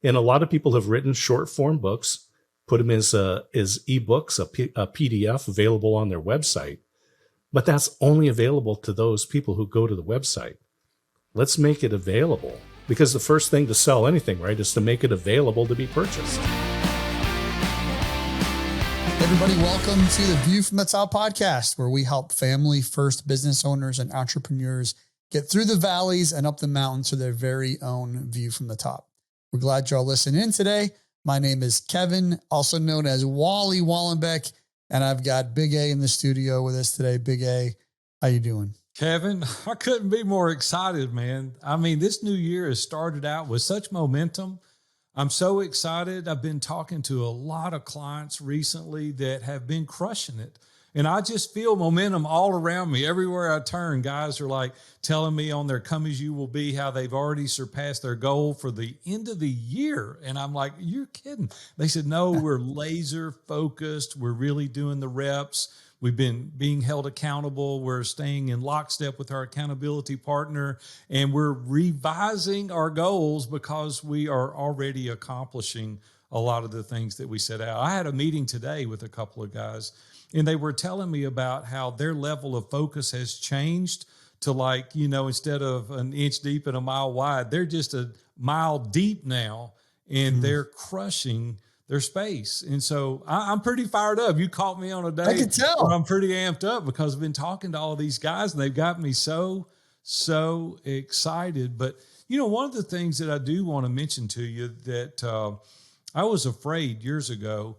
And a lot of people have written short form books, put them as ebooks, a PDF available on their website. But that's only available to those people who go to the website. Let's make it available, because the first thing to sell anything, right, is to make it available to be purchased. Everybody, welcome to the View from the Top podcast, where we help family first business owners and entrepreneurs get through the valleys and up the mountains to their very own view from the top. We're glad y'all listening in today. My name is Kevin, also known as Wally and Big A, and I've got Big A in the studio with us today. Big A, how you doing? Kevin, I couldn't be more excited, man. I mean, this new year has started out with such momentum. I'm so excited. I've been talking to a lot of clients recently that have been crushing it. And I just feel momentum all around me. Everywhere I turn, guys are like telling me on their Come As You Will Be how they've already surpassed their goal for the end of the year. And I'm like, you're kidding. They said, no, we're laser focused. We're really doing the reps. We've been being held accountable. We're staying in lockstep with our accountability partner, and we're revising our goals because we are already accomplishing a lot of the things that we set out. I had a meeting today with a couple of guys, and they were telling me about how their level of focus has changed to, like, you know, instead of an inch deep and a mile wide, they're just a mile deep now, and they're crushing their space. And so I'm pretty fired up. You caught me on a day I can tell. where I'm pretty amped up because I've been talking to all of these guys, and they've got me so excited. But, you know, one of the things that I do want to mention to you that I was afraid years ago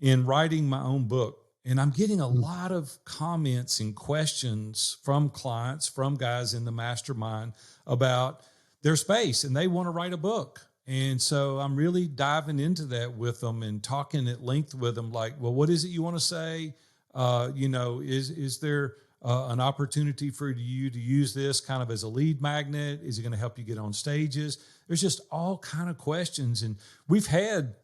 in writing my own book, and I'm getting a lot of comments and questions from clients, from guys in the mastermind about their space, and they want to write a book. And so I'm really diving into that with them and talking at length with them, like, well, what is it you want to say? You know, is there an opportunity for you to use this kind of as a lead magnet? Is it going to help you get on stages? There's just all kind of questions. And we've had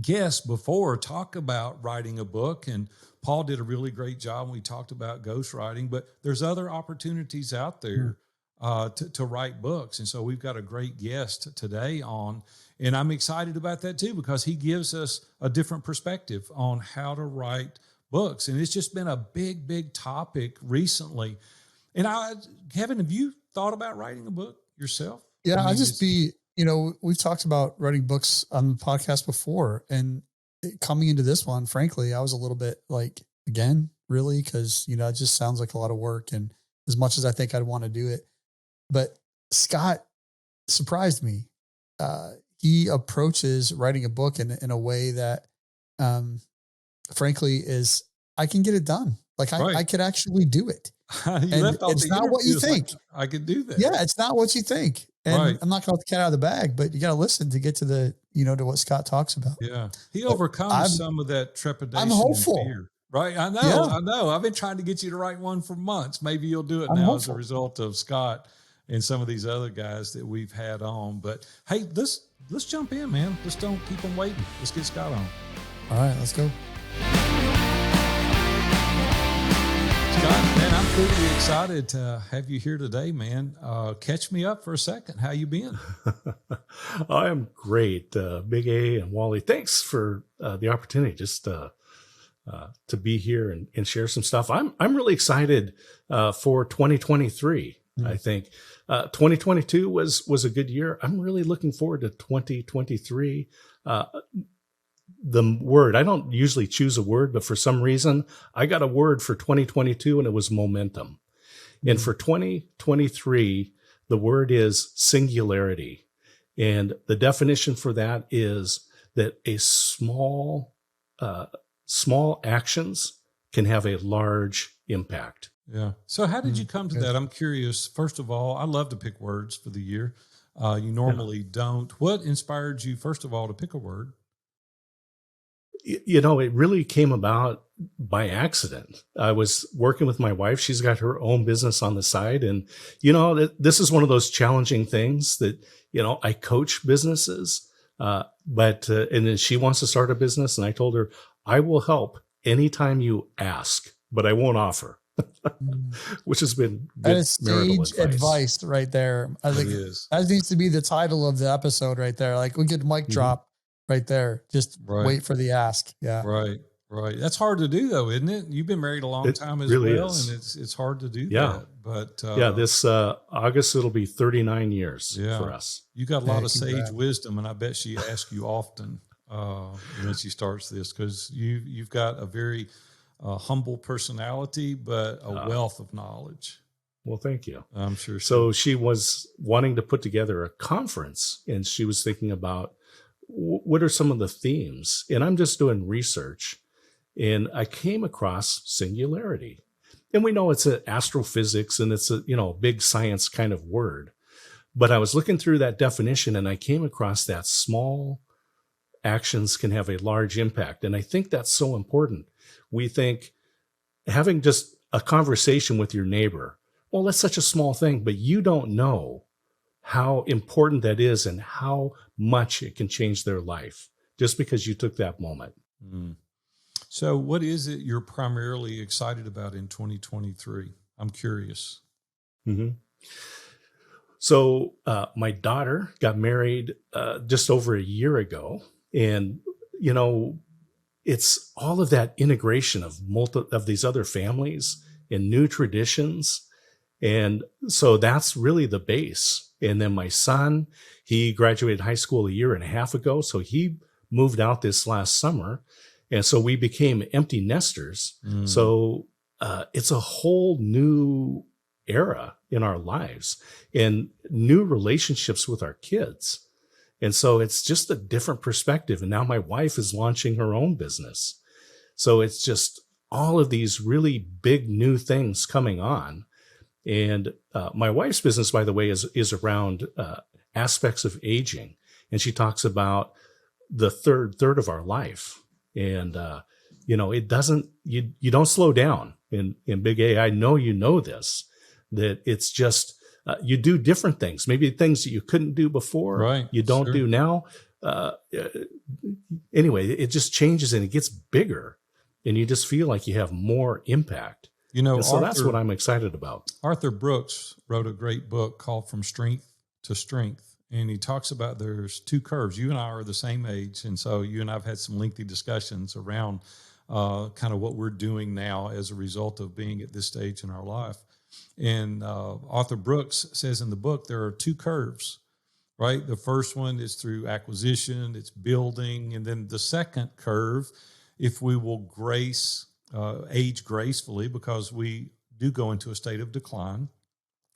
guests before talk about writing a book, and Paul did a really great job when we talked about ghostwriting, but there's other opportunities out there to write books. And so we've got a great guest today on, and I'm excited about that too, because he gives us a different perspective on how to write books. And it's just been a big topic recently. And Kevin, have you thought about writing a book yourself? Yeah, we've talked about writing books on the podcast before, and coming into this one, frankly, I was a little bit like, again, really, because, you know, it just sounds like a lot of work, and as much as I think I'd want to do it. But Scott surprised me. He approaches writing a book in a way that, frankly, is I can get it done. Like I could actually do it. And it's not what you think. Like, I could do that. Yeah, it's not what you think. And I'm not going to let the cat out of the bag, but you got to listen to get to the, you know, to what Scott talks about. Yeah. He overcomes some of that trepidation. I'm hopeful. And fear. Right. I know. I've been trying to get you to write one for months. Maybe you'll do it now as a result of Scott and some of these other guys that we've had on. But hey, let's jump in, man. Let's don't keep them waiting. Let's get Scott on. All right, let's go. Scott, man, I'm pretty excited to have you here today, man. Catch me up for a second. How you been? I am great. Big A and Wally, thanks for the opportunity just to be here and share some stuff. I'm really excited for 2023. I think 2022 was a good year. I'm really looking forward to 2023. The word, I don't usually choose a word, but for some reason I got a word for 2022, and it was momentum. And for 2023, the word is singularity. And the definition for that is that a small actions can have a large impact. Yeah. So how did you come to that? I'm curious. First of all, I love to pick words for the year. You normally don't. What inspired you, first of all, to pick a word? You know, it really came about by accident. I was working with my wife. She's got her own business on the side. And, you know, this is one of those challenging things that, you know, I coach businesses, and then she wants to start a business. And I told her, I will help anytime you ask, but I won't offer. which has been That good is marital sage advice right there. I It think is. that needs to be the title of the episode right there. Like we get mic drop right there. Just Right. wait for the ask. Yeah. Right. Right. That's hard to do though, isn't it? You've been married a long It time as really well. is. And it's hard to do Yeah. that. But Yeah, this August, it'll be 39 years yeah, for us. you got a lot Hey, of sage congrats. wisdom, and I bet she asks you often when she starts this, because you've got a very humble personality, but a wealth of knowledge. Well, thank you. I'm sure. So she was wanting to put together a conference, and she was thinking about what are some of the themes. And I'm just doing research, and I came across singularity. And we know it's astrophysics, and it's a big science kind of word. But I was looking through that definition, and I came across that small actions can have a large impact. And I think that's so important. We think having just a conversation with your neighbor, well, that's such a small thing, but you don't know how important that is and how much it can change their life just because you took that moment. Mm. So what is it you're primarily excited about in 2023? I'm curious. Mm-hmm. So my daughter got married just over a year ago. And, it's all of that integration of these other families and new traditions. And so that's really the base. And then my son, he graduated high school a year and a half ago. So he moved out this last summer. And so we became empty nesters. Mm. So it's a whole new era in our lives and new relationships with our kids. And so it's just a different perspective. And now my wife is launching her own business. So it's just all of these really big new things coming on. And my wife's business, by the way, is around aspects of aging. And she talks about the third of our life. And, it doesn't, you don't slow down in Big A. I know you know this, that it's just, you do different things, maybe things that you couldn't do before, right? You don't Sure. do now. Anyway, it just changes and it gets bigger and you just feel like you have more impact. And so that's what I'm excited about. Arthur Brooks wrote a great book called From Strength to Strength. And he talks about there's two curves. You and I are the same age. And so you and I have had some lengthy discussions around kind of what we're doing now as a result of being at this stage in our life. And Arthur Brooks says in the book, there are two curves, right? The first one is through acquisition, it's building. And then the second curve, if we will age gracefully, because we do go into a state of decline,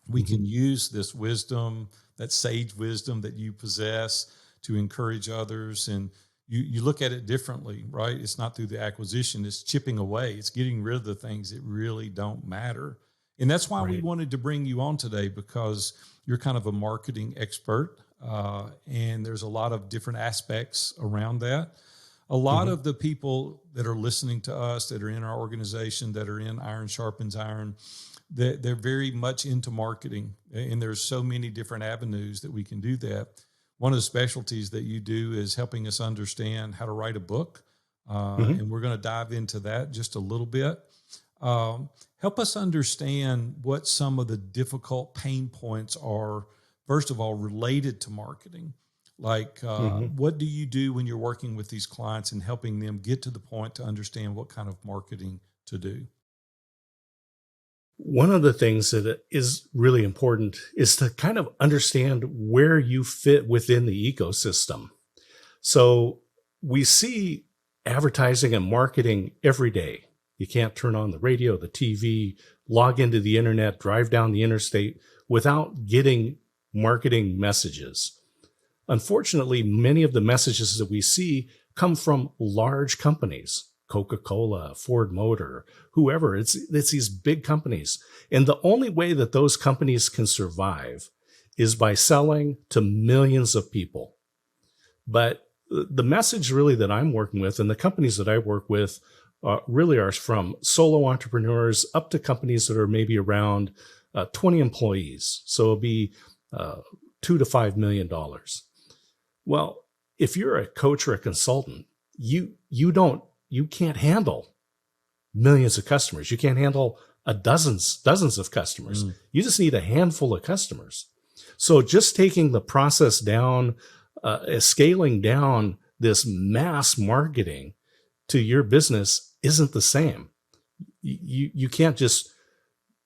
we can use this wisdom, that sage wisdom that you possess, to encourage others. And you look at it differently, right? It's not through the acquisition, it's chipping away. It's getting rid of the things that really don't matter. And that's why we wanted to bring you on today, because you're kind of a marketing expert. And there's a lot of different aspects around that. A lot of the people that are listening to us, that are in our organization, that are in Iron Sharpens Iron, they're very much into marketing. And there's so many different avenues that we can do that. One of the specialties that you do is helping us understand how to write a book. And we're going to dive into that just a little bit. Help us understand what some of the difficult pain points are, first of all, related to marketing. Like, what do you do when you're working with these clients and helping them get to the point to understand what kind of marketing to do? One of the things that is really important is to kind of understand where you fit within the ecosystem. So we see advertising and marketing every day. You can't turn on the radio, the TV, log into the internet, drive down the interstate without getting marketing messages. Unfortunately, many of the messages that we see come from large companies, Coca-Cola, Ford Motor, whoever. It's these big companies. And the only way that those companies can survive is by selling to millions of people. But the message really that I'm working with, and the companies that I work with, really are from solo entrepreneurs up to companies that are maybe around 20 employees. So it'll be $2 to $5 million. Well, if you're a coach or a consultant, you can't handle millions of customers. You can't handle dozens of customers. You just need a handful of customers. So just taking the process down, scaling down this mass marketing to your business isn't the same. You can't just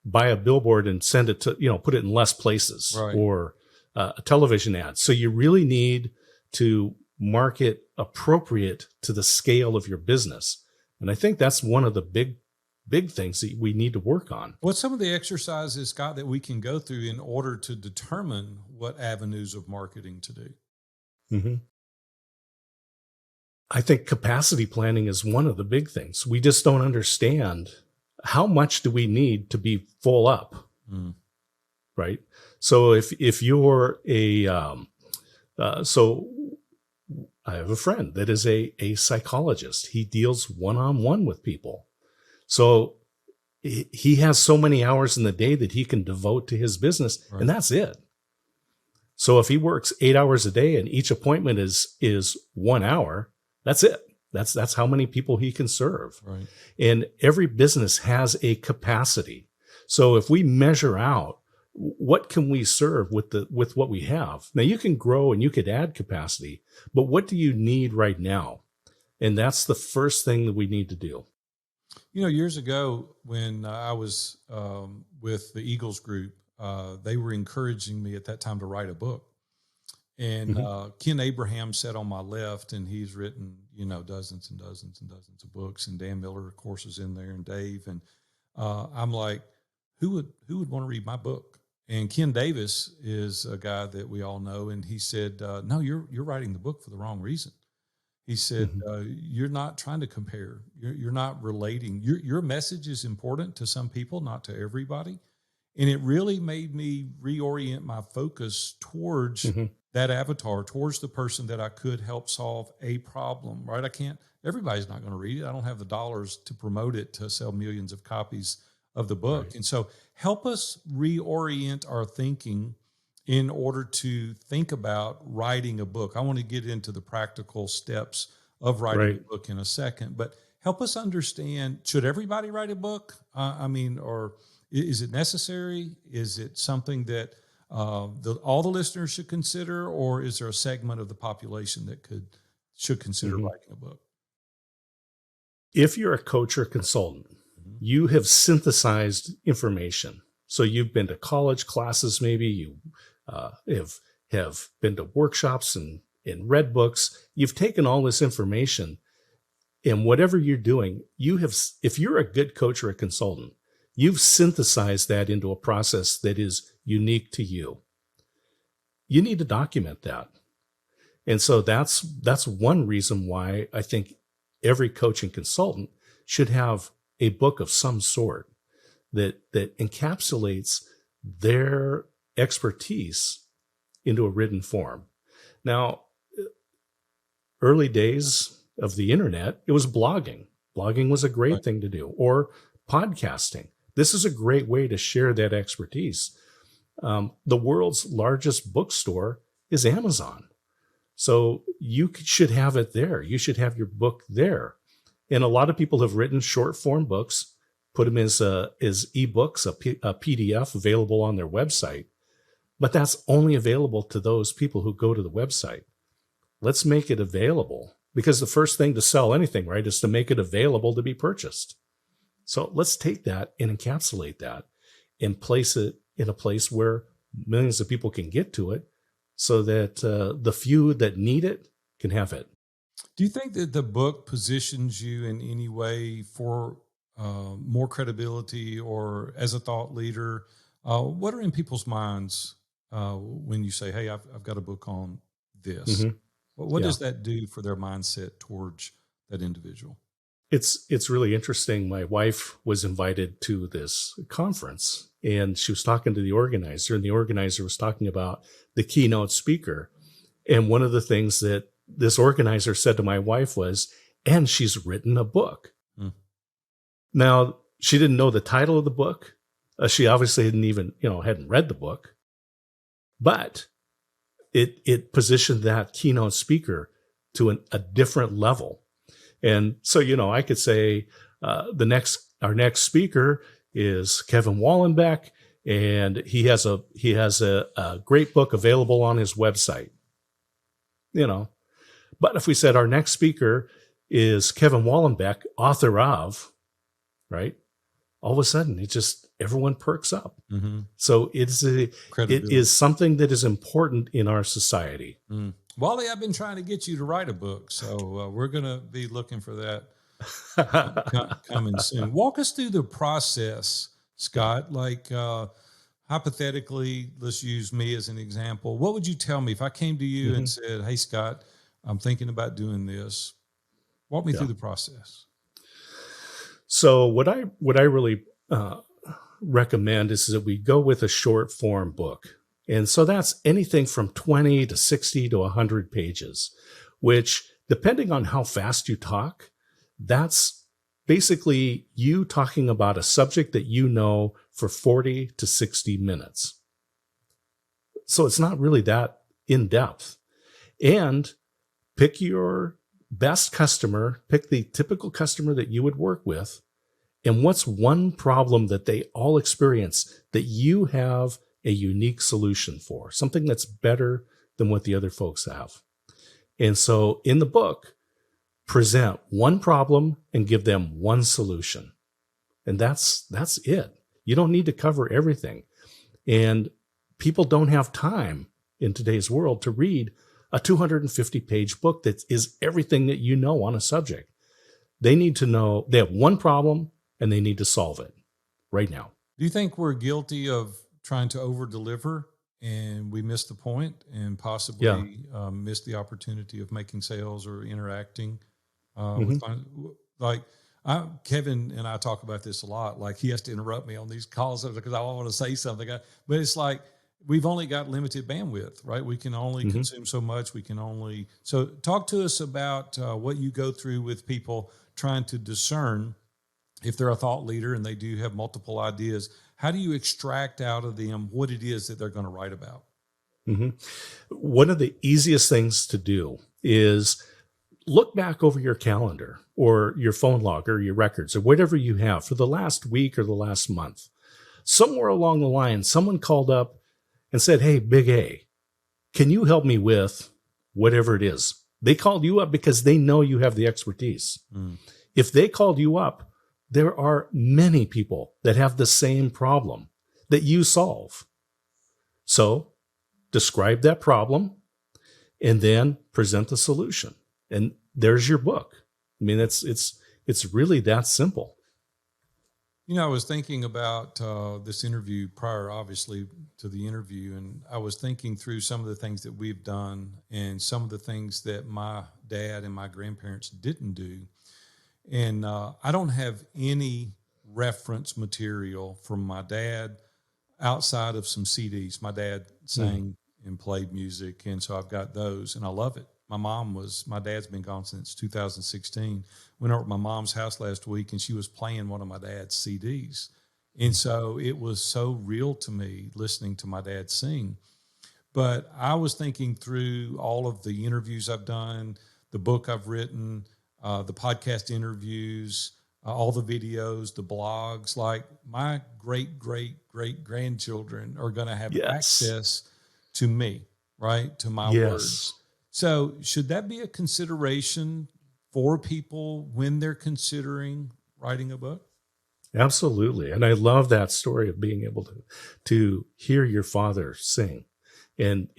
buy a billboard and send it to, put it in less places, Right. or a television ad. So you really need to market appropriate to the scale of your business. And I think that's one of the big things that we need to work on. What's some of the exercises, Scott, that we can go through in order to determine what avenues of marketing to do? Mm-hmm. I think capacity planning is one of the big things. We just don't understand how much do we need to be full up, right? So if you're so I have a friend that is a psychologist. He deals one-on-one with people. So he has so many hours in the day that he can devote to his business, Right. and that's it. So if he works 8 hours a day and each appointment is 1 hour, that's it. That's how many people he can serve. Right. And every business has a capacity. So if we measure out what can we serve with what we have, now you can grow and you could add capacity, but what do you need right now? And that's the first thing that we need to do. Years ago when I was with the Eagles group, they were encouraging me at that time to write a book. And Ken Abraham sat on my left, and he's written, dozens and dozens and dozens of books. And Dan Miller, of course, is in there, and Dave. And I'm like, who would want to read my book? And Ken Davis is a guy that we all know, and he said, "No, you're writing the book for the wrong reason." He said, "You're not trying to compare. You're not relating. Your message is important to some people, not to everybody." And it really made me reorient my focus towards that avatar, towards the person that I could help solve a problem, right? Everybody's not going to read it. I don't have the dollars to promote it, to sell millions of copies of the book. Right. And so help us reorient our thinking in order to think about writing a book. I want to get into the practical steps of writing a book in a second, but help us understand, should everybody write a book? Or is it necessary? Is it something that all the listeners should consider, or is there a segment of the population that should consider writing a book? If you're a coach or consultant, you have synthesized information. So you've been to college classes, maybe you have been to workshops and read books. You've taken all this information, and whatever you're doing, if you're a good coach or a consultant, you've synthesized that into a process that is unique to you. You need to document that. And so that's one reason why I think every coach and consultant should have a book of some sort that encapsulates their expertise into a written form. Now, early days of the internet, it was blogging. Blogging was a great thing to do, or podcasting. This is a great way to share that expertise. The world's largest bookstore is Amazon. So you should have it there. You should have your book there. And a lot of people have written short form books, put them as ebooks, a PDF available on their website. But that's only available to those people who go to the website. Let's make it available, because the first thing to sell anything, right, is to make it available to be purchased. So let's take that and encapsulate that and place it in a place where millions of people can get to it, so that the few that need it can have it. Do you think that the book positions you in any way for more credibility or as a thought leader? What are in people's minds when you say, "Hey, I've got a book on this"? What does that do for their mindset towards that individual? It's really interesting. My wife was invited to this conference, and she was talking to the organizer, and the organizer was talking about the keynote speaker. And one of the things that this organizer said to my wife was, "And she's written a book." Now, she didn't know the title of the book. She obviously hadn't read the book, but it positioned that keynote speaker to a different level. And so, I could say our next speaker is Kevin Wallenbeck, and he has a great book available on his website. You know, but if we said our next speaker is Kevin Wallenbeck, author of, right? All of a sudden, everyone perks up. Mm-hmm. So it is something that is important in our society. Mm. Wally, I've been trying to get you to write a book, so we're going to be looking for that coming soon. Walk us through the process, Scott. Like hypothetically, let's use me as an example. What would you tell me if I came to you and said, "Hey, Scott, I'm thinking about doing this." Walk me through the process. So what I really recommend is that we go with a short form book. And so that's anything from 20 to 60 to 100 pages, which, depending on how fast you talk, that's basically you talking about a subject that you know for 40 to 60 minutes. So it's not really that in depth. And pick your best customer, pick the typical customer that you would work with, and what's one problem that they all experience that you have a unique solution for, something that's better than what the other folks have. And so in the book, present one problem and give them one solution. And that's it. You don't need to cover everything. And people don't have time in today's world to read a 250-page book that is everything that you know on a subject. They need to know they have one problem and they need to solve it right now. Do you think we're guilty of trying to over-deliver and we miss the point and possibly miss the opportunity of making sales or interacting? Kevin and I talk about this a lot. Like, he has to interrupt me on these calls because I want to say something. But it's like, we've only got limited bandwidth, right? We can only consume so much. So talk to us about what you go through with people trying to discern if they're a thought leader and they do have multiple ideas. How do you extract out of them what it is that they're going to write about? One of the easiest things to do is look back over your calendar or your phone log or your records or whatever you have for the last week or the last month. Somewhere along the line, someone called up and said, "Hey, Big A, can you help me with whatever it is?" They called you up because they know you have the expertise. If they called you up, there are many people that have the same problem that you solve. So describe that problem and then present the solution. And there's your book. I mean, it's really that simple. You know, I was thinking about this interview prior, obviously, to the interview, and I was thinking through some of the things that we've done and some of the things that my dad and my grandparents didn't do. And I don't have any reference material from my dad outside of some CDs. My dad sang and played music, and so I've got those, and I love it. My dad's been gone since 2016. Went over to my mom's house last week, and she was playing one of my dad's CDs. And so it was so real to me listening to my dad sing. But I was thinking through all of the interviews I've done, the book I've written, the podcast interviews, all the videos, the blogs. Like, my great-great-great-grandchildren are going to have access to me, right? To my words. So should that be a consideration for people when they're considering writing a book? Absolutely. And I love that story of being able to hear your father sing and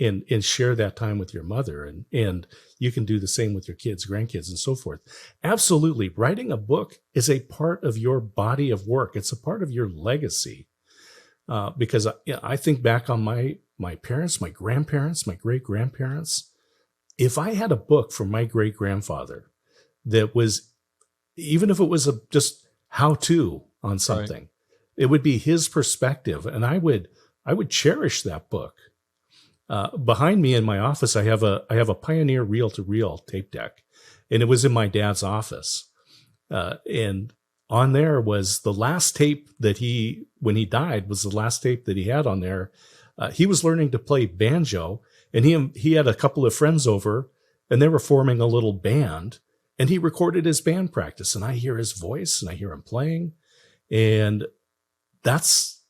share that time with your mother. And you can do the same with your kids, grandkids, and so forth. Absolutely. Writing a book is a part of your body of work. It's a part of your legacy. Because I think back on my parents, my grandparents, my great-grandparents. If I had a book from my great-grandfather that was, even if it was just how-to on something, it would be his perspective, and I would cherish that book. Behind me in my office, I have a Pioneer reel-to-reel tape deck, and it was in my dad's office. And on there was the last tape that when he died, was the last tape that he had on there. He was learning to play banjo, and he had a couple of friends over, and they were forming a little band, and he recorded his band practice, and I hear his voice, and I hear him playing, and that's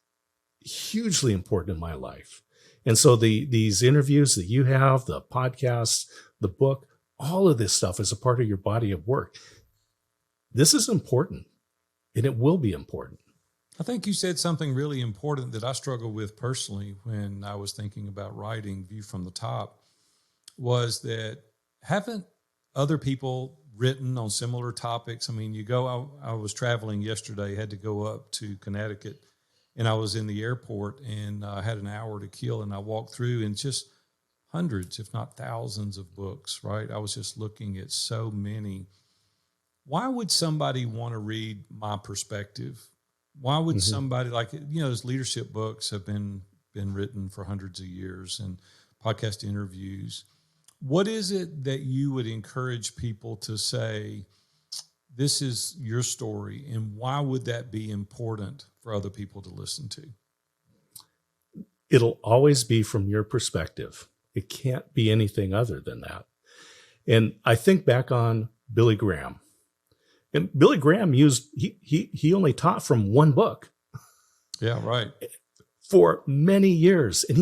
hugely important in my life. And so these interviews that you have, the podcasts, the book, all of this stuff is a part of your body of work. This is important, and it will be important. I think you said something really important that I struggle with personally when I was thinking about writing View from the Top, was that haven't other people written on similar topics? I mean, I was traveling yesterday, had to go up to Connecticut, and I was in the airport and I had an hour to kill, and I walked through and just hundreds, if not thousands of books, right? I was just looking at so many. Why would somebody want to read my perspective? Why would somebody those leadership books have been written for hundreds of years, and podcast interviews. What is it that you would encourage people to say, this is your story, and why would that be important for other people to listen to? It'll always be from your perspective. It can't be anything other than that. And I think back on Billy Graham. And Billy Graham he only taught from one book. Yeah, right. For many years. And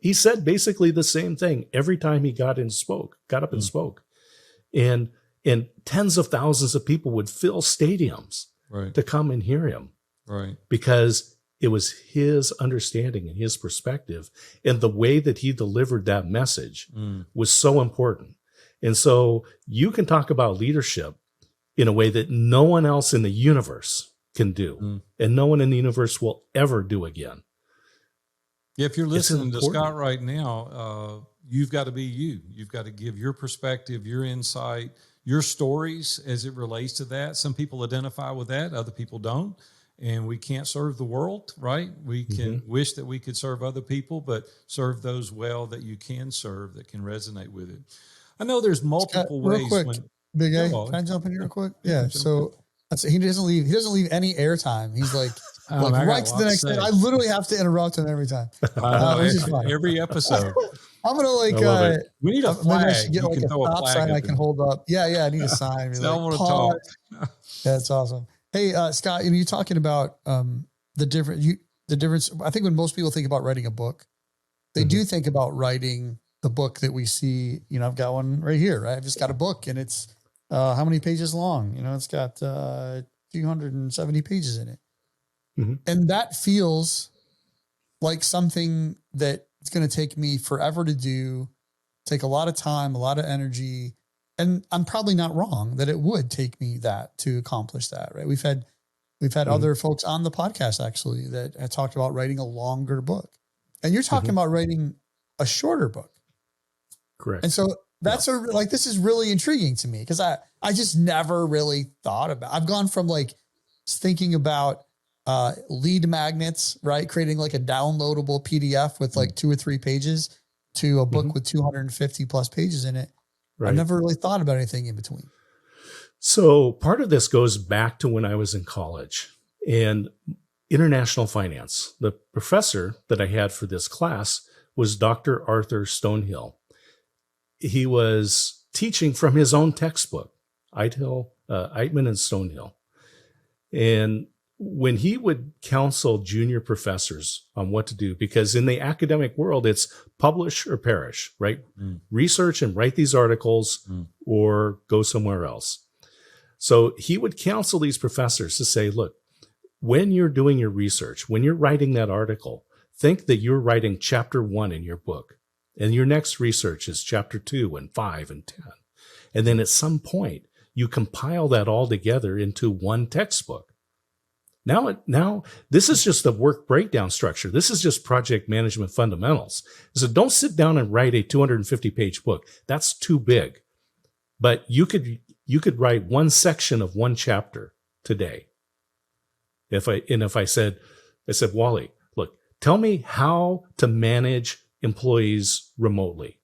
he said basically the same thing every time he got up and spoke. And tens of thousands of people would fill stadiums to come and hear him. Right. Because it was his understanding and his perspective, and the way that he delivered that message was so important. And so you can talk about leadership in a way that no one else in the universe can do, and no one in the universe will ever do again. Yeah, if you're listening to Scott right now, you've got to be you. You've got to give your perspective, your insight, your stories as it relates to that. Some people identify with that, other people don't. And we can't serve the world, right? We can wish that we could serve other people, but serve those well that you can serve, that can resonate with it. I know there's multiple ways. Real quick, Big A, can I jump in here real quick? Yeah. So he doesn't leave any airtime. He's like right to the next thing. I literally have to interrupt him every time. Every episode. I'm gonna we need a flag. I should get like a stop sign I can hold up. Yeah, I need a sign. I want to talk. That's awesome. Hey, Scott, you're talking about the difference. I think when most people think about writing a book, they do think about writing the book that we see. I've got one right here, right? I've just got a book, and it's how many pages long? It's got 270 pages in it. And that feels like something that it's going to take me forever to do, take a lot of time, a lot of energy. And I'm probably not wrong that it would take me that to accomplish that, right? We've had other folks on the podcast actually that had talked about writing a longer book, and you're talking about writing a shorter book. Correct. And so that's this is really intriguing to me, because I just never really thought about, I've gone from thinking about lead magnets, right? Creating a downloadable PDF with 2 or 3 pages to a book with 250 plus pages in it. Right. I never really thought about anything in between. So part of this goes back to when I was in college and international finance. The professor that I had for this class was Dr. Arthur Stonehill. He was teaching from his own textbook, Eitman and Stonehill. And when he would counsel junior professors on what to do, because in the academic world, it's publish or perish, right? Research and write these articles or go somewhere else. So he would counsel these professors to say, look, when you're doing your research, when you're writing that article, think that you're writing chapter 1 in your book, and your next research is chapter 2 and 5 and 10. And then at some point, you compile that all together into one textbook. Now, this is just the work breakdown structure. This is just project management fundamentals. So don't sit down and write a 250-page book. That's too big. But you could write one section of one chapter today. If I said, Wally, look, tell me how to manage employees remotely.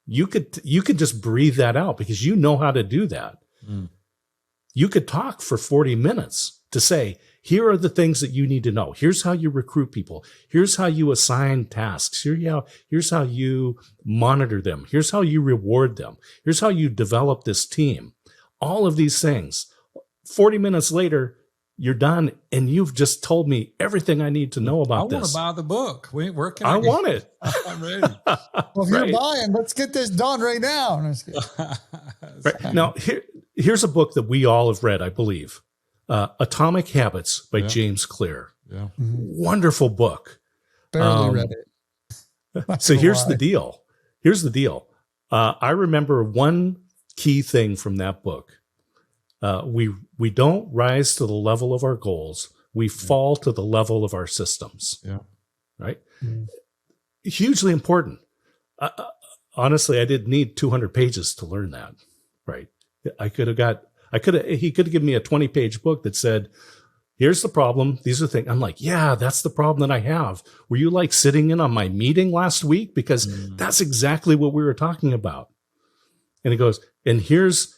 You could just breathe that out because you know how to do that. You could talk for 40 minutes to say, here are the things that you need to know. Here's how you recruit people. Here's how you assign tasks. Here's how you monitor them. Here's how you reward them. Here's how you develop this team. All of these things. 40 minutes later, you're done, and you've just told me everything I need to know about this. I want to buy the book. Where can I want it. I'm ready. Well, if you're buying, let's get this done right now. Right. Now, here's a book that we all have read, I believe. Atomic Habits by James Clear. Yeah. Wonderful book. Barely read it. So here's the deal. I remember one key thing from that book. We don't rise to the level of our goals. We fall to the level of our systems. Yeah. Right. Hugely important. Honestly, I didn't need 200 pages to learn that. Right. He could have given me a 20-page book that said, here's the problem. These are the things. I'm like, yeah, that's the problem that I have. Were you like sitting in on my meeting last week? Because that's exactly what we were talking about. And he goes, and here's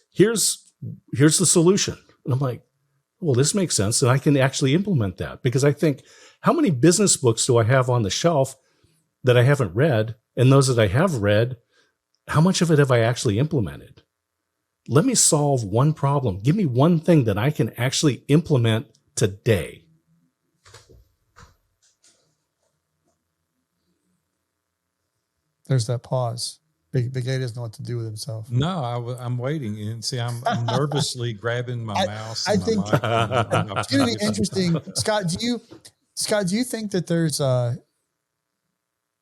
the solution. And I'm like, well, this makes sense. And I can actually implement that, because I think, how many business books do I have on the shelf that I haven't read? And those that I have read, how much of it have I actually implemented? Let me solve one problem. Give me one thing that I can actually implement today. There's that pause. Big A doesn't know what to do with himself. No, I'm waiting. And see, I'm nervously grabbing my mouse. I think it's going to be interesting. Scott, do you think that there's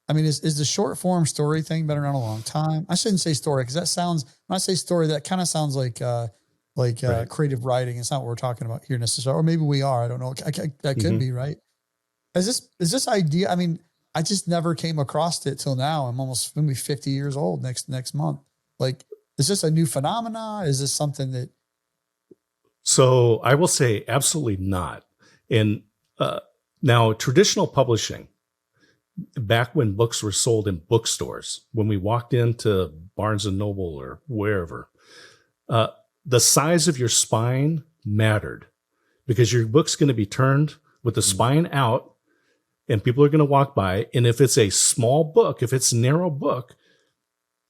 is the short form story thing been around a long time? I shouldn't say story, because that sounds, when I say story, that kind of sounds like creative writing. It's not what we're talking about here necessarily, or maybe we are. I don't know. That could be right. Is this idea? I mean, I just never came across it till now. I'm almost going to be 50 years old next month. Like, is this a new phenomena? Is this something that? So I will say absolutely not. And now, traditional publishing, back when books were sold in bookstores, when we walked into Barnes and Noble or wherever, the size of your spine mattered, because your book's going to be turned with the spine out, and people are going to walk by. And if it's a small book, if it's a narrow book,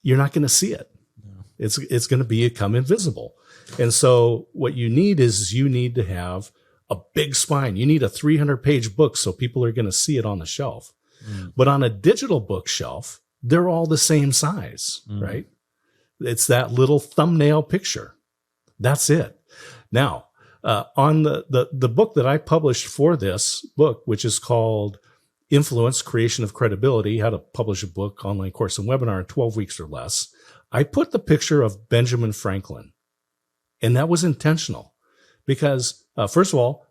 you're not going to see it. No. It's going to become invisible. And so what you need to have a big spine. You need a 300-page book so people are going to see it on the shelf. But on a digital bookshelf, they're all the same size, right? It's that little thumbnail picture. That's it. Now, on the book that I published for this book, which is called Influence, Creation of Credibility, How to Publish a Book, Online Course, and Webinar in 12 Weeks or Less, I put the picture of Benjamin Franklin. And that was intentional, because, first of all,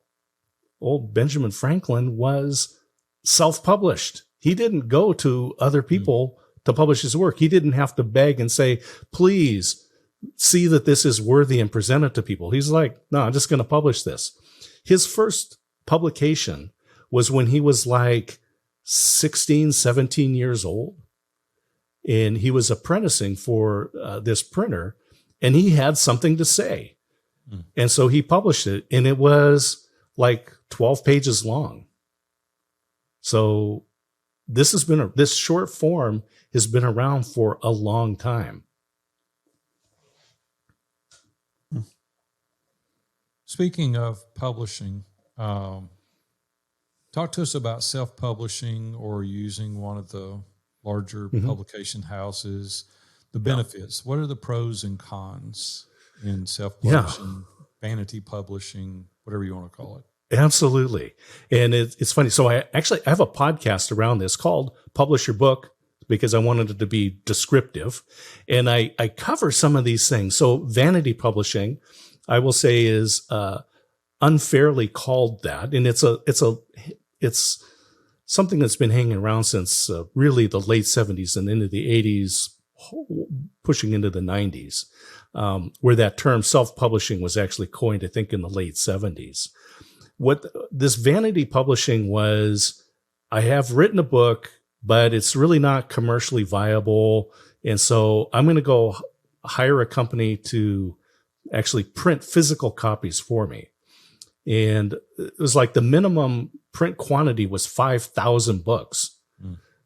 old Benjamin Franklin was self-published. He didn't go to other people to publish his work. He didn't have to beg and say, please see that this is worthy and present it to people. He's like, no, I'm just going to publish this. His first publication was when he was like 16, 17 years old. And he was apprenticing for this printer, and he had something to say. And so he published it, and it was like 12 pages long. So this short form has been around for a long time. Speaking of publishing, talk to us about self-publishing or using one of the larger publication houses, the benefits. What are the pros and cons in self-publishing, vanity publishing, whatever you want to call it? Absolutely. And it's funny. So I have a podcast around this called Publish Your Book, because I wanted it to be descriptive. And I cover some of these things. So vanity publishing, I will say, is unfairly called that. And it's something that's been hanging around since really the late 70s and into the 80s, pushing into the 90s, where that term self-publishing was actually coined, I think, in the late 70s. What this vanity publishing was, I have written a book, but it's really not commercially viable. And so I'm going to go hire a company to actually print physical copies for me. And it was like the minimum print quantity was 5,000 books.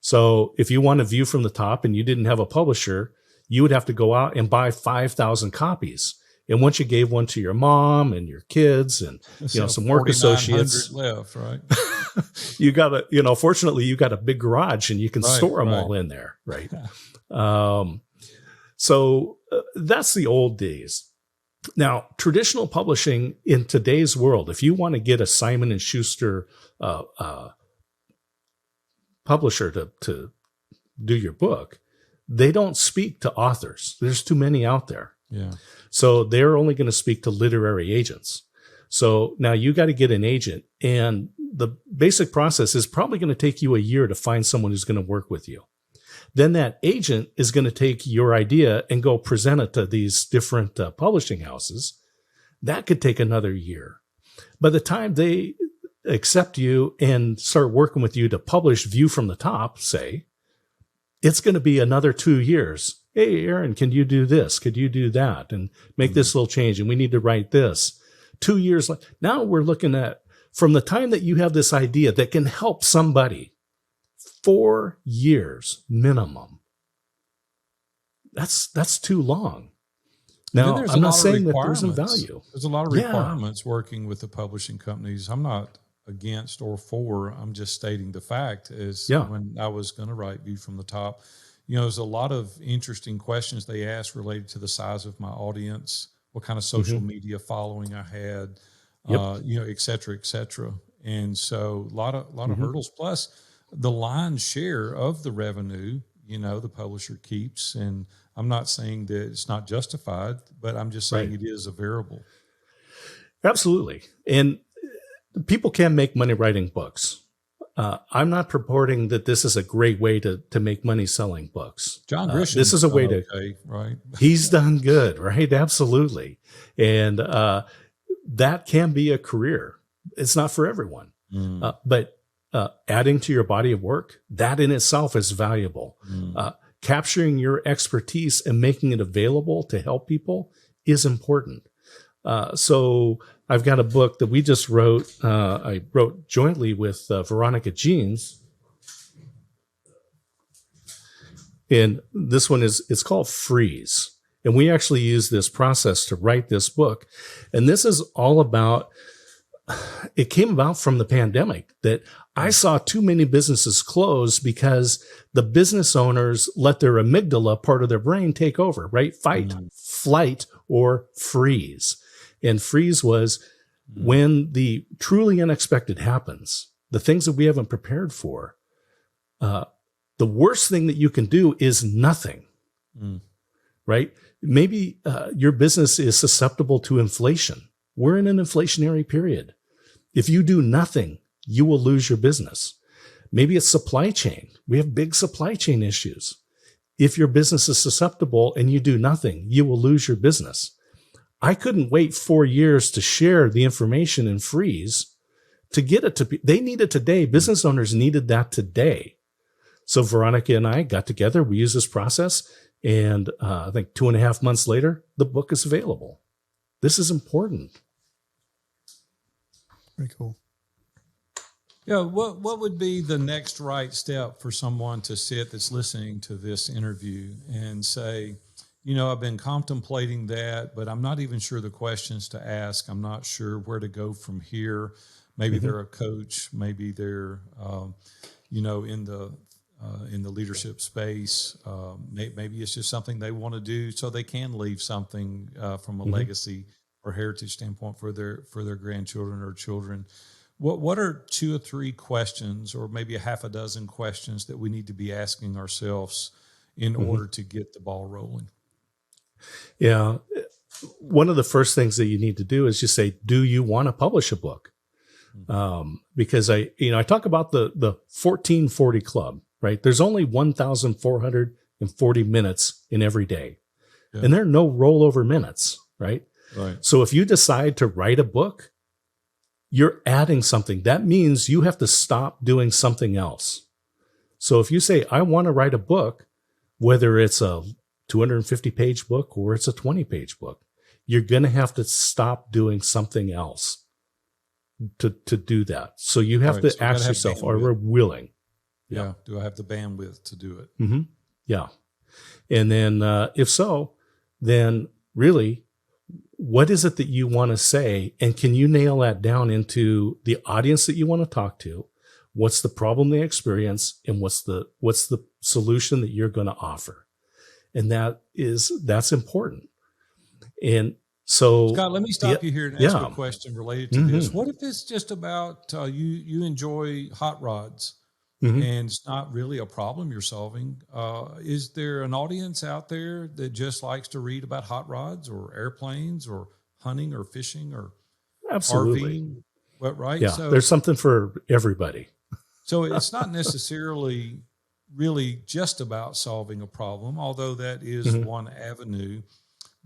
So if you want to view from the top and you didn't have a publisher, you would have to go out and buy 5,000 copies. And once you gave one to your mom and your kids and, some work 4,900 associates left, right? you got fortunately you got a big garage and you can store them all in there. Right. So that's the old days. Now, traditional publishing in today's world, if you want to get a Simon and Schuster publisher to do your book, they don't speak to authors. There's too many out there. Yeah. So they're only going to speak to literary agents. So now you got to get an agent, and the basic process is probably going to take you a year to find someone who's going to work with you. Then that agent is going to take your idea and go present it to these different publishing houses. That could take another year. By the time they accept you and start working with you to publish View from the Top, say, it's going to be another 2 years. Hey, Aaron, can you do this? Could you do that? And make this little change. And we need to write this. 2 years. Now we're looking at, from the time that you have this idea that can help somebody, 4 years minimum. That's too long. Now, I'm not saying that there's no value. There's a lot of requirements working with the publishing companies. I'm not against or for. I'm just stating the fact is when I was going to write View from the Top, there's a lot of interesting questions they asked related to the size of my audience, what kind of social media following I had, et cetera, et cetera. And so a lot of hurdles. Plus, the lion's share of the revenue, the publisher keeps. And I'm not saying that it's not justified, but I'm just saying it is a variable. Absolutely. And people can make money writing books. I'm not purporting that this is a great way to make money selling books. John Grisham, this is a way to, right? He's done good, right? Absolutely. And that can be a career. It's not for everyone. But adding to your body of work, that in itself is valuable. Capturing your expertise and making it available to help people is important. So I've got a book that we just wrote. I wrote jointly with Veronica Jeans. And this one it's called Freeze. And we actually use this process to write this book. And this is all about, it came about from the pandemic that I saw too many businesses close because the business owners let their amygdala, part of their brain, take over, right? Fight, flight, or freeze. And freeze was when the truly unexpected happens, the things that we haven't prepared for. The worst thing that you can do is nothing, right? Maybe your business is susceptible to inflation. We're in an inflationary period. If you do nothing, you will lose your business. Maybe it's supply chain. We have big supply chain issues. If your business is susceptible and you do nothing, you will lose your business. I couldn't wait 4 years to share the information in Freeze to get it to, they need it today. Business owners needed that today. So Veronica and I got together. We used this process. And I think 2.5 months later, the book is available. This is important. Pretty cool. Yeah. What would be the next right step for someone to sit that's listening to this interview and say, I've been contemplating that, but I'm not even sure the questions to ask. I'm not sure where to go from here. Maybe they're a coach. Maybe they're, in the leadership space. Maybe it's just something they want to do so they can leave something from a legacy or heritage standpoint for their grandchildren or children. What are 2 or 3 questions, or maybe a half a dozen questions that we need to be asking ourselves in order to get the ball rolling? Yeah. One of the first things that you need to do is just say, do you want to publish a book? Because I talk about the 1440 club, right? There's only 1,440 minutes in every day. Yeah. And there are no rollover minutes, right? Right. So if you decide to write a book, you're adding something. That means you have to stop doing something else. So if you say, I want to write a book, whether it's a 250-page book or it's a 20-page book, you're going to have to stop doing something else to do that. So you have to ask yourself, are we willing? Yeah. Do I have the bandwidth to do it? Yeah. And then if so, then really, what is it that you want to say? And can you nail that down into the audience that you want to talk to? What's the problem they experience, and what's the solution that you're going to offer? And that's important. And so, Scott, let me stop you here and ask a question related to this. What if it's just about you enjoy hot rods and it's not really a problem you're solving? Is there an audience out there that just likes to read about hot rods or airplanes or hunting or fishing or absolutely RVing? What, right? Yeah, so there's something for everybody. So it's not necessarily really just about solving a problem, although that is one avenue.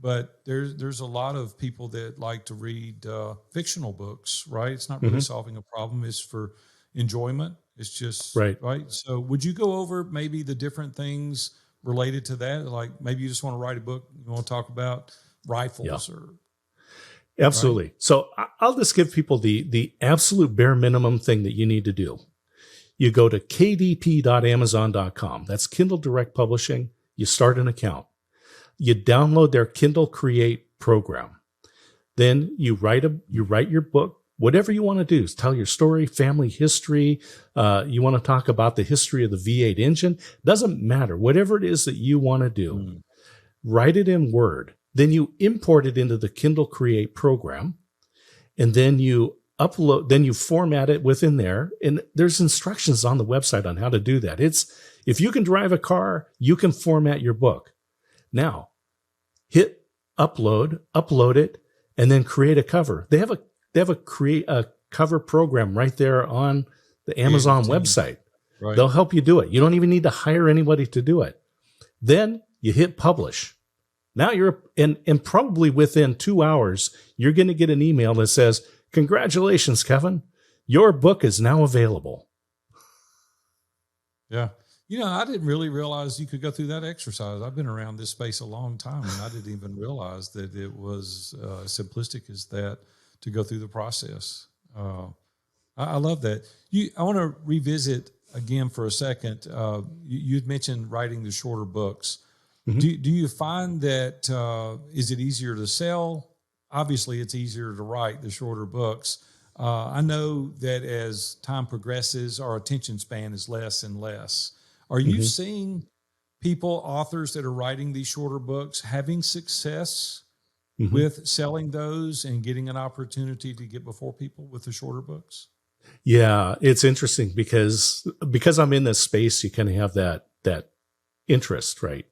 But there's a lot of people that like to read fictional books, right? It's not really solving a problem. It's for enjoyment. It's just, right? So would you go over maybe the different things related to that? Like maybe you just want to write a book, you want to talk about rifles or... Absolutely. Right? So I'll just give people the absolute bare minimum thing that you need to do. You go to kdp.amazon.com. That's Kindle Direct Publishing. You start an account. You download their Kindle Create program. Then you write your book, whatever you want to do. Tell your story, family history. You want to talk about the history of the V8 engine. Doesn't matter. Whatever it is that you want to do, write it in Word. Then you import it into the Kindle Create program, and then you upload, then you format it within there. And there's instructions on the website on how to do that. If you can drive a car, you can format your book. Now, hit upload it, and then create a cover. They have a create a cover program right there on the Amazon website. Right. They'll help you do it. You don't even need to hire anybody to do it. Then you hit publish. Now and probably within 2 hours, you're going to get an email that says, "Congratulations, Kevin. Your book is now available." Yeah. I didn't really realize you could go through that exercise. I've been around this space a long time, and I didn't even realize that it was simplistic as that to go through the process. I love that. I want to revisit again for a second. You'd mentioned writing the shorter books. Do you find that, is it easier to sell? Obviously, it's easier to write the shorter books. I know that as time progresses, our attention span is less and less. Are you seeing authors that are writing these shorter books, having success with selling those and getting an opportunity to get before people with the shorter books? Yeah, it's interesting because I'm in this space, you kind of have that interest, right?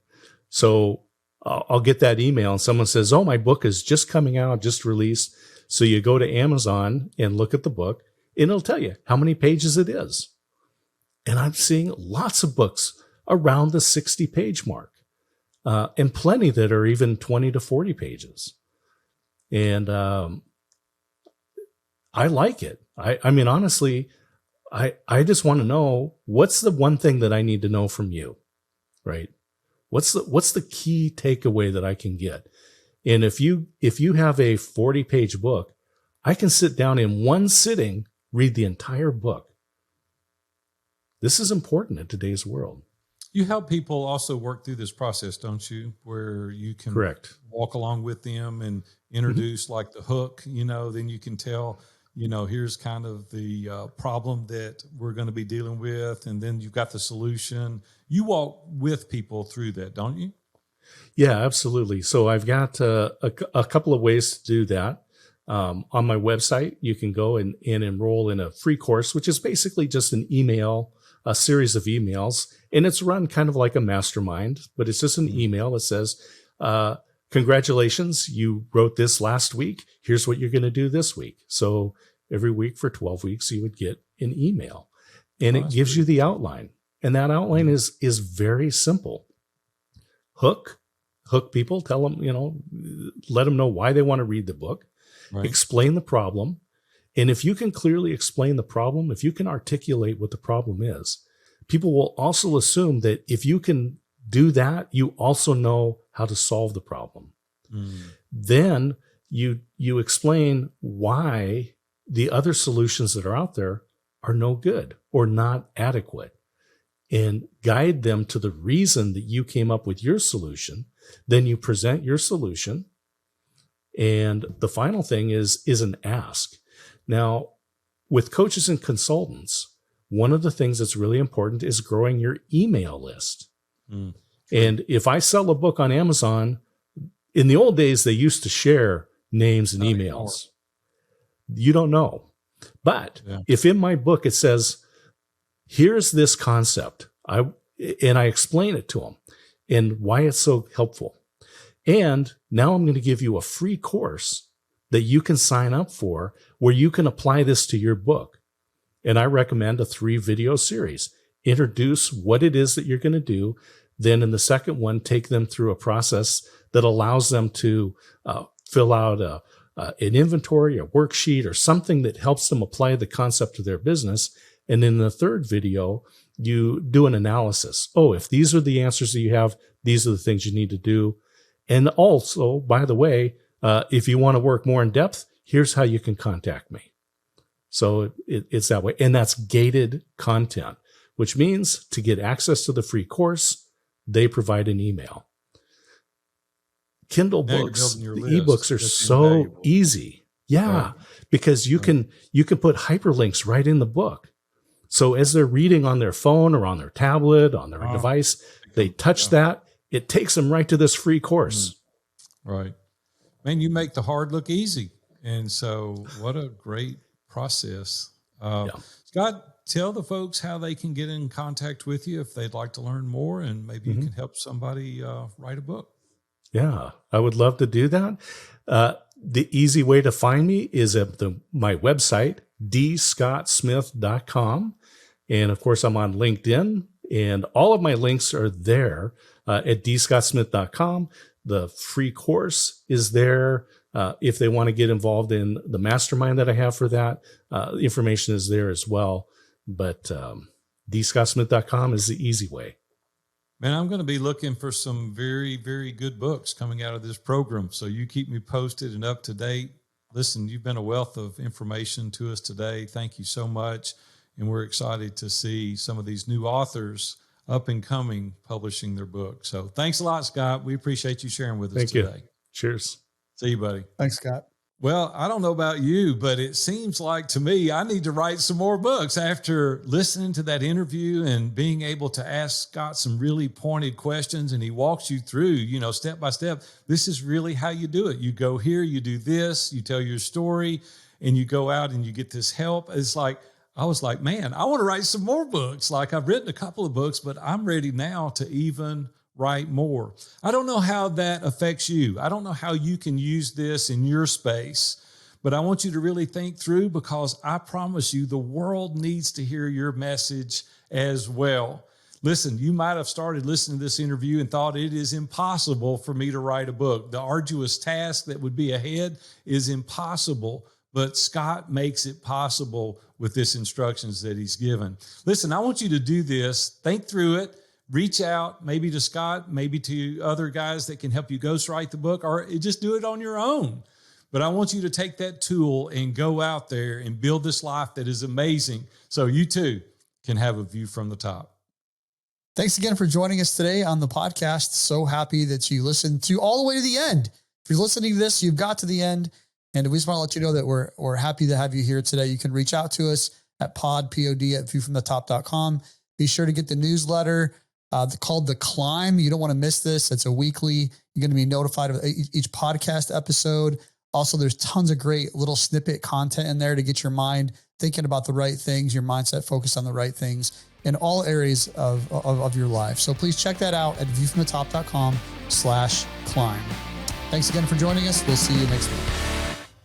So I'll get that email and someone says, "Oh, my book is just coming out, just released." So you go to Amazon and look at the book, and it'll tell you how many pages it is. And I'm seeing lots of books around the 60-page mark, and plenty that are even 20 to 40 pages. And I like it. I mean, honestly, I just want to know, what's the one thing that I need to know from you, right? What's the key takeaway that I can get? And if you have a 40-page book, I can sit down in one sitting, read the entire book. This is important in today's world. You help people also work through this process, don't you? Where you can walk along with them and introduce like the hook, then you can tell, here's kind of the problem that we're going to be dealing with. And then you've got the solution. You walk with people through that, don't you? Yeah, absolutely. So I've got a couple of ways to do that. On my website, you can go and enroll in a free course, which is basically just a series of emails. And it's run kind of like a mastermind, but it's just an email that says, "Congratulations, you wrote this last week. Here's what you're going to do this week." So every week for 12 weeks, you would get an email, and it gives you the outline. And that outline is very simple. Hook people, tell them, let them know why they want to read the book, explain the problem. And if you can clearly explain the problem, if you can articulate what the problem is, people will also assume that if you can do that, you also know how to solve the problem. Then you explain why the other solutions that are out there are no good or not adequate, and guide them to the reason that you came up with your solution. Then you present your solution, And the final thing is an ask. Now, with coaches and consultants, one of the things that's really important is growing your email list. And if I sell a book on Amazon, in the old days, they used to share names and emails. You don't know. But if in my book it says, here's this concept, and I explain it to them and why it's so helpful. And now I'm going to give you a free course that you can sign up for where you can apply this to your book. And I recommend a 3-video series. Introduce what it is that you're going to do. Then in the second one, take them through a process that allows them to fill out an inventory, a worksheet, or something that helps them apply the concept to their business. And in the third video, you do an analysis. Oh, if these are the answers that you have, these are the things you need to do. And also, by the way, if you want to work more in depth, here's how you can contact me. So it's that way. And that's gated content, which means to get access to the free course, they provide an email. Kindle books, the ebooks are so invaluable. Easy. Yeah, right. Because you can put hyperlinks right in the book. So as they're reading on their phone or on their tablet, on their device, they touch that. It takes them right to this free course. Right. Man, you make the hard look easy. And so what a great process. Scott, tell the folks how they can get in contact with you if they'd like to learn more, and maybe you can help somebody write a book. Yeah, I would love to do that. The easy way to find me is at my website, dscottsmith.com. And of course, I'm on LinkedIn, and all of my links are there at dscottsmith.com. The free course is there. If they want to get involved in the mastermind that I have for that, information is there as well. But dscottsmith.com is the easy way. Man, I'm going to be looking for some very, very good books coming out of this program. So you keep me posted and up to date. Listen, you've been a wealth of information to us today. Thank you so much. And we're excited to see some of these new authors up and coming publishing their book. So thanks a lot, Scott. We appreciate you sharing with us today. Thank you. Cheers. See you, buddy. Thanks, Scott. Well, I don't know about you, but it seems like to me, I need to write some more books after listening to that interview and being able to ask Scott some really pointed questions. And he walks you through, step by step. This is really how you do it. You go here, you do this, you tell your story, and you go out and you get this help. It's like, I was like, man, I want to write some more books. Like, I've written a couple of books, but I'm ready now to even write more. I don't know how that affects you. I don't know how you can use this in your space, but I want you to really think through, because I promise you the world needs to hear your message as well. Listen, you might have started listening to this interview and thought it is impossible for me to write a book. The arduous task that would be ahead is impossible, but Scott makes it possible with this instructions that he's given. Listen, I want you to do this. Think through it. Reach out maybe to Scott, maybe to other guys that can help you ghostwrite the book, or just do it on your own. But I want you to take that tool and go out there and build this life that is amazing, so you too can have a view from the top. Thanks again for joining us today on the podcast. So happy that you listened to all the way to the end. If you're listening to this, you've got to the end. And we just want to let you know that we're happy to have you here today. You can reach out to us at viewfromthetop.com. Be sure to get the newsletter called The Climb. You don't want to miss this. It's a weekly. You're going to be notified of each podcast episode. Also, there's tons of great little snippet content in there to get your mind thinking about the right things, your mindset focused on the right things in all areas of your life. So please check that out at viewfromthetop.com/climb. Thanks again for joining us. We'll see you next week.